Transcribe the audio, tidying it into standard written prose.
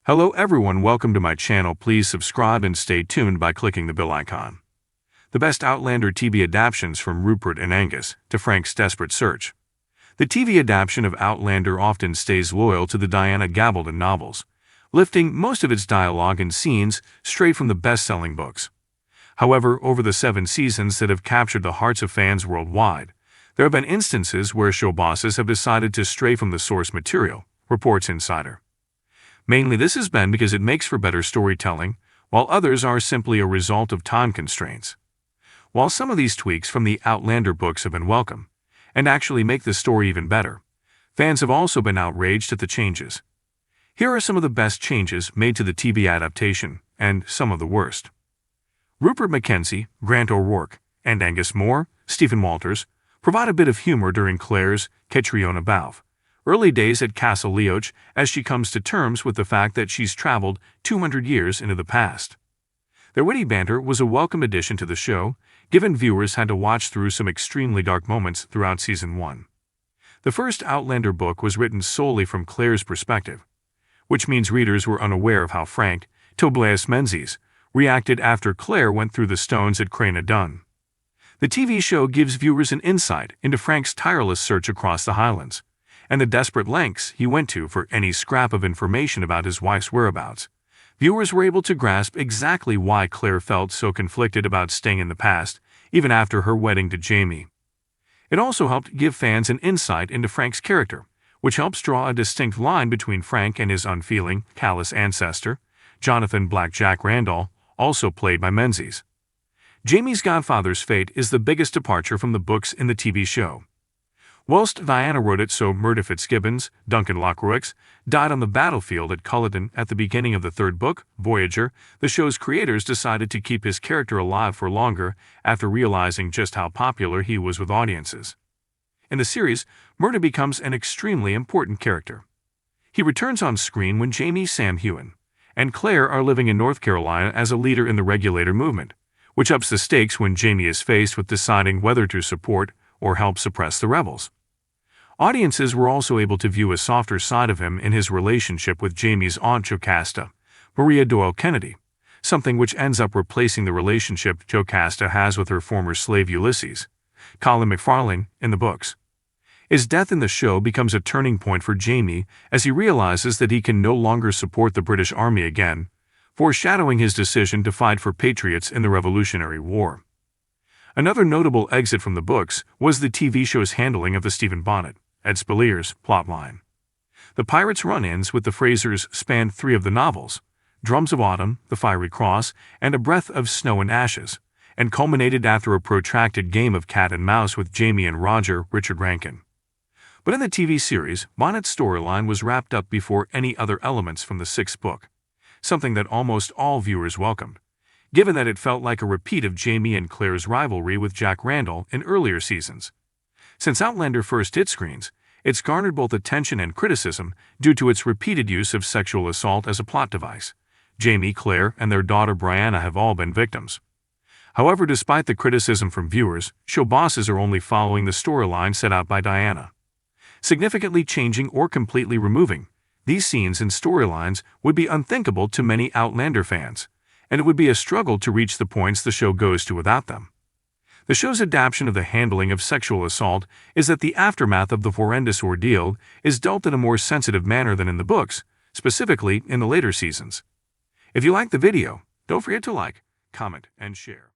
Hello everyone, welcome to my channel. Please subscribe and stay tuned by clicking the bell icon. The best Outlander TV adaptations from Rupert and Angus to Frank's desperate search. The TV adaptation of Outlander often stays loyal to the Diana Gabaldon novels, lifting most of its dialogue and scenes straight from the best-selling books. However, over the 7 seasons that have captured the hearts of fans worldwide, there have been instances where show bosses have decided to stray from the source material, reports Insider. Mainly this has been because it makes for better storytelling, while others are simply a result of time constraints. While some of these tweaks from the Outlander books have been welcome, and actually make the story even better, fans have also been outraged at the changes. Here are some of the best changes made to the TV adaptation, and some of the worst. Rupert Mackenzie, Grant O'Rourke, and Angus Moore, Stephen Walters, provide a bit of humor during Claire's Catriona Balfe early days at Castle Leoch as she comes to terms with the fact that she's traveled 200 years into the past. Their witty banter was a welcome addition to the show, given viewers had to watch through some extremely dark moments throughout Season 1. The first Outlander book was written solely from Claire's perspective, which means readers were unaware of how Frank, Tobias Menzies, reacted after Claire went through the stones at Craigna Dun. The TV show gives viewers an insight into Frank's tireless search across the Highlands, and the desperate lengths he went to for any scrap of information about his wife's whereabouts. Viewers were able to grasp exactly why Claire felt so conflicted about staying in the past, even after her wedding to Jamie. It also helped give fans an insight into Frank's character, which helps draw a distinct line between Frank and his unfeeling, callous ancestor, Jonathan Blackjack Randall, also played by Menzies. Jamie's godfather's fate is the biggest departure from the books in the TV show. Whilst Diana wrote it so Murdo Fitzgibbons, Duncan Lockroix, died on the battlefield at Culloden at the beginning of the 3rd book, Voyager, the show's creators decided to keep his character alive for longer after realizing just how popular he was with audiences. In the series, Murdo becomes an extremely important character. He returns on screen when Jamie, Sam Heughan, and Claire are living in North Carolina as a leader in the Regulator movement, which ups the stakes when Jamie is faced with deciding whether to support or help suppress the rebels. Audiences were also able to view a softer side of him in his relationship with Jamie's aunt Jocasta, Maria Doyle Kennedy, something which ends up replacing the relationship Jocasta has with her former slave Ulysses, Colin McFarlane, in the books. His death in the show becomes a turning point for Jamie as he realizes that he can no longer support the British Army again, foreshadowing his decision to fight for patriots in the Revolutionary War. Another notable exit from the books was the TV show's handling of the Stephen Bonnet, Ed Speleers plotline. The pirates' run-ins with the Frasers spanned 3 of the novels, Drums of Autumn, The Fiery Cross, and A Breath of Snow and Ashes, and culminated after a protracted game of cat and mouse with Jamie and Roger Richard Rankin. But in the TV series, Bonnet's storyline was wrapped up before any other elements from the 6th book, something that almost all viewers welcomed, given that it felt like a repeat of Jamie and Claire's rivalry with Jack Randall in earlier seasons. Since Outlander first hit screens, it's garnered both attention and criticism due to its repeated use of sexual assault as a plot device. Jamie, Claire, and their daughter Brianna have all been victims. However, despite the criticism from viewers, show bosses are only following the storyline set out by Diana. Significantly changing or completely removing these scenes and storylines would be unthinkable to many Outlander fans, and it would be a struggle to reach the points the show goes to without them. The show's adaptation of the handling of sexual assault is that the aftermath of the horrendous ordeal is dealt in a more sensitive manner than in the books, specifically in the later seasons. If you like the video, don't forget to like, comment, and share.